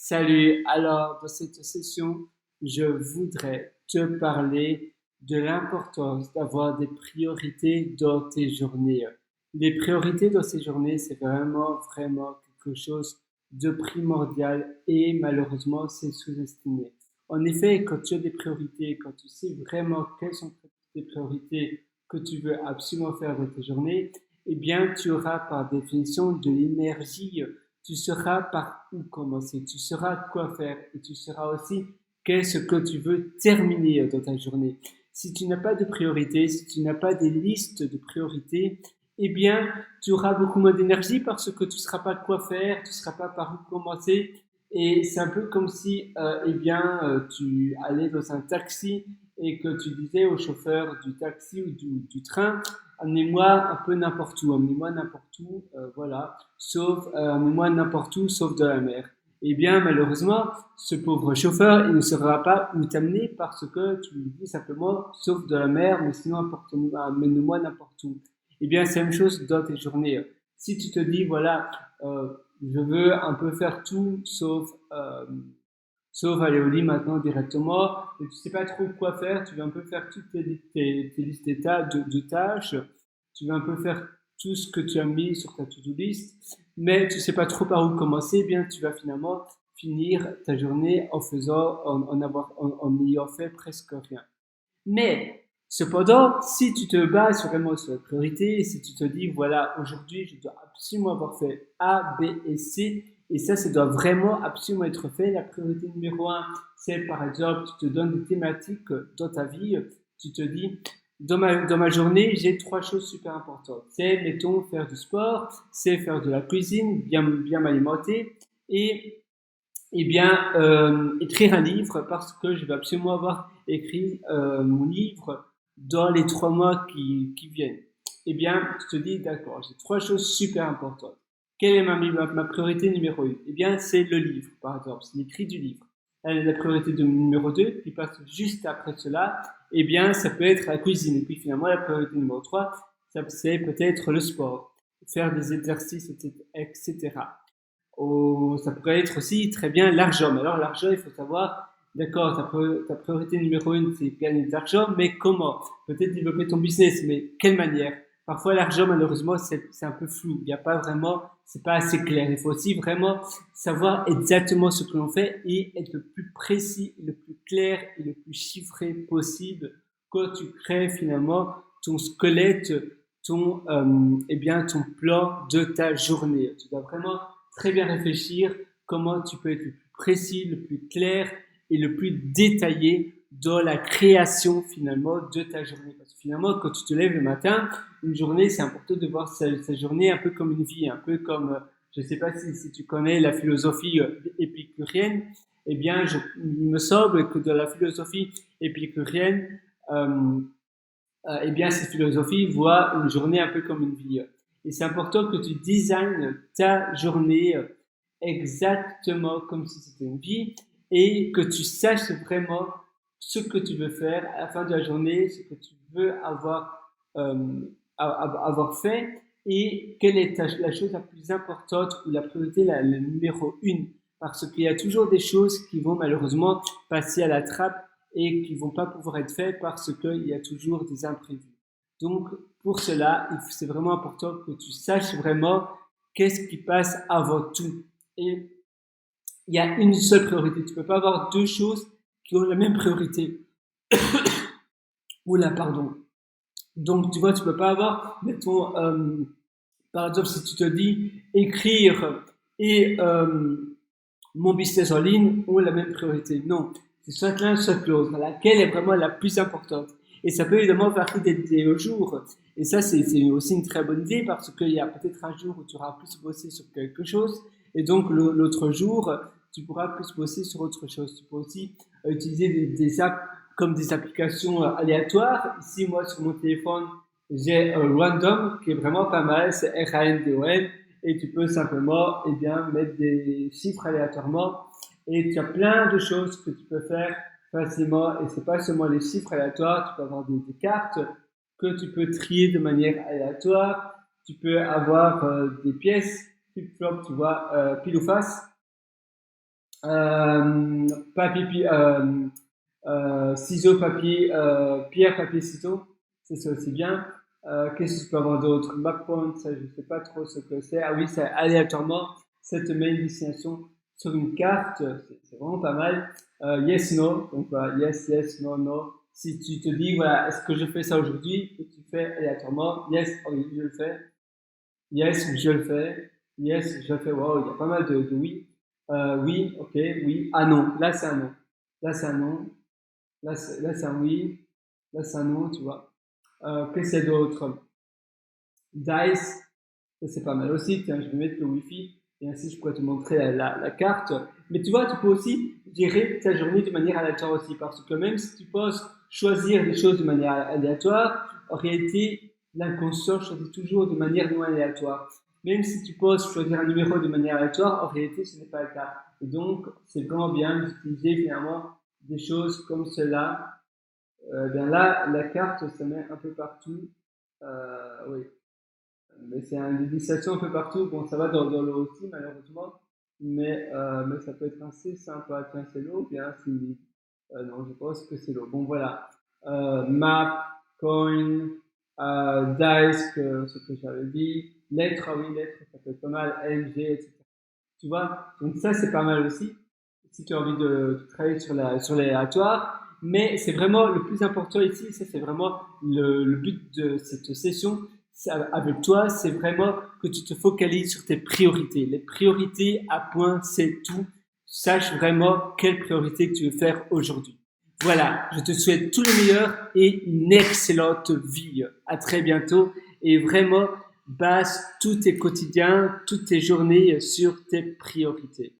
Salut, alors dans cette session, je voudrais te parler de l'importance d'avoir des priorités dans tes journées. Les priorités dans ces journées, c'est vraiment quelque chose de primordial et malheureusement, c'est sous-estimé. En effet, quand tu as des priorités, quand tu sais vraiment quelles sont tes priorités que tu veux absolument faire dans tes journées, eh bien, tu auras par définition de l'énergie, tu sauras par où commencer, tu sauras quoi faire et tu sauras aussi qu'est-ce que tu veux terminer dans ta journée. Si tu n'as pas de priorité, si tu n'as pas des listes de priorités, eh bien, tu auras beaucoup moins d'énergie parce que tu ne sauras pas quoi faire, tu ne sauras pas par où commencer. Et c'est un peu comme si, tu allais dans un taxi et que tu disais au chauffeur du taxi ou du train, amenez-moi un peu n'importe où, amenez-moi n'importe où, voilà, sauf, amenez-moi n'importe où, sauf de la mer. Eh bien, malheureusement, ce pauvre chauffeur, il ne saura pas où t'amener parce que tu lui dis simplement, sauf de la mer, mais sinon, amène-moi n'importe où. Eh bien, c'est la même chose dans tes journées. Si tu te dis, voilà, je veux un peu faire tout, sauf aller au lit maintenant directement, et tu sais pas trop quoi faire, tu veux un peu faire toutes tes listes de tâches, tu veux un peu faire tout ce que tu as mis sur ta to-do list, mais tu sais pas trop par où commencer, eh bien tu vas finalement finir ta journée en n'ayant fait presque rien. Mais, cependant, si tu te bases vraiment sur la priorité, si tu te dis, voilà, aujourd'hui, je dois absolument avoir fait A, B et C, et ça doit vraiment absolument être fait. La priorité numéro un, c'est par exemple, tu te donnes des thématiques dans ta vie, tu te dis, dans ma journée, j'ai trois choses super importantes. C'est, mettons, faire du sport, c'est faire de la cuisine, bien m'alimenter, et écrire un livre parce que je vais absolument avoir écrit mon livre dans les 3 mois qui viennent. Eh bien, je te dis, d'accord, j'ai trois choses super importantes. Quelle est ma priorité numéro une? Eh bien, c'est le livre, par exemple, c'est l'écrit du livre. La priorité numéro 2, qui passe juste après cela, eh bien, ça peut être la cuisine. Et puis finalement, la priorité numéro 3, c'est peut-être le sport, faire des exercices, etc. Ça pourrait être aussi très bien l'argent. Mais alors l'argent, il faut savoir, d'accord, ta priorité numéro une, c'est gagner de l'argent, mais comment? Peut-être développer ton business, mais quelle manière? Parfois l'argent, malheureusement, c'est un peu flou. Il n'y a pas vraiment, c'est pas assez clair. Il faut aussi vraiment savoir exactement ce que l'on fait et être le plus précis, le plus clair et le plus chiffré possible quand tu crées finalement ton squelette, ton plan de ta journée. Tu dois vraiment très bien réfléchir comment tu peux être le plus précis, le plus clair et le plus détaillé dans la création finalement de ta journée. Parce que finalement, quand tu te lèves le matin, une journée, c'est important de voir sa journée un peu comme une vie, un peu comme, je ne sais pas si tu connais la philosophie épicurienne, eh bien, il me semble que dans la philosophie épicurienne, eh bien, cette philosophie voit une journée un peu comme une vie. Et c'est important que tu designes ta journée exactement comme si c'était une vie et que tu saches vraiment ce que tu veux faire à la fin de la journée, ce que tu veux avoir fait et quelle est la chose la plus importante ou la priorité, la numéro une. Parce qu'il y a toujours des choses qui vont malheureusement passer à la trappe et qui vont pas pouvoir être faites parce qu'il y a toujours des imprévus. Donc, pour cela, c'est vraiment important que tu saches vraiment qu'est-ce qui passe avant tout. Et il y a une seule priorité. Tu peux pas avoir deux choses qui ont la même priorité. Oula, pardon. Donc, tu vois, tu peux pas avoir, mettons, par exemple, si tu te dis écrire et mon business en ligne ont la même priorité. Non, c'est soit l'un, soit l'autre. Laquelle est vraiment la plus importante? Et ça peut évidemment varier des jours. Et ça, c'est aussi une très bonne idée parce qu'il y a peut-être un jour où tu auras plus bossé sur quelque chose et donc l'autre jour, tu pourras plus bosser sur autre chose. Tu peux aussi utiliser des apps comme des applications aléatoires. Ici, moi, sur mon téléphone, j'ai Random qui est vraiment pas mal. C'est RANDOM et tu peux simplement mettre des chiffres aléatoirement et tu as plein de choses que tu peux faire facilement et c'est pas seulement les chiffres aléatoires, tu peux avoir des cartes que tu peux trier de manière aléatoire, tu peux avoir des pièces flip-flop, tu vois, pile ou face Papier, ciseaux, papier, pierre, papier, ciseaux. C'est aussi bien. Qu'est-ce que tu peux avoir d'autre? Mappoint, ça, je sais pas trop ce que c'est. Ah oui, c'est aléatoirement. Ça te met une destination sur une carte. C'est vraiment pas mal. Yes, no. Donc, voilà, yes, yes, no, no. Si tu te dis, voilà, est-ce que je fais ça aujourd'hui? Et tu fais aléatoirement. Yes, oh oui, je le fais. Yes, je le fais. Yes, je le fais. Wow, il y a pas mal de oui. Oui, ok, oui. Ah non, là c'est un non. Là c'est un non. Là c'est un oui. Là c'est un non, tu vois. Qu'est-ce qu'il y a d'autre? Dice, ça c'est pas mal aussi. Tiens, je vais mettre le Wi-Fi et ainsi je pourrais te montrer la carte. Mais tu vois, tu peux aussi gérer ta journée de manière aléatoire aussi parce que même si tu penses choisir des choses de manière aléatoire, en réalité, l'inconscient choisit toujours de manière non aléatoire. Même si tu penses choisir un numéro de manière aléatoire, en réalité, ce n'est pas le cas. Et donc, c'est vraiment bien d'utiliser finalement des choses comme cela. Bien là, la carte, ça met un peu partout. Oui, mais c'est une législation un peu partout. Bon, ça va dans l'eau aussi, malheureusement. Mais ça peut être assez sympa. Tiens, c'est l'eau ou bien c'est humide? Non, je pense que c'est l'eau. Bon, voilà. Map, coin, dice, ce que j'avais dit. Lettres, ah oui, lettres, ça peut être pas mal. LG, etc. Tu vois? Donc ça, c'est pas mal aussi. Si tu as envie de travailler sur l'aléatoire. Mais c'est vraiment le plus important ici, ça c'est vraiment le but de cette session avec toi, c'est vraiment que tu te focalises sur tes priorités. Les priorités à point, c'est tout. Sache vraiment quelle priorité que tu veux faire aujourd'hui. Voilà, je te souhaite tout le meilleur et une excellente vie. À très bientôt et vraiment base tous tes quotidiens, toutes tes journées sur tes priorités.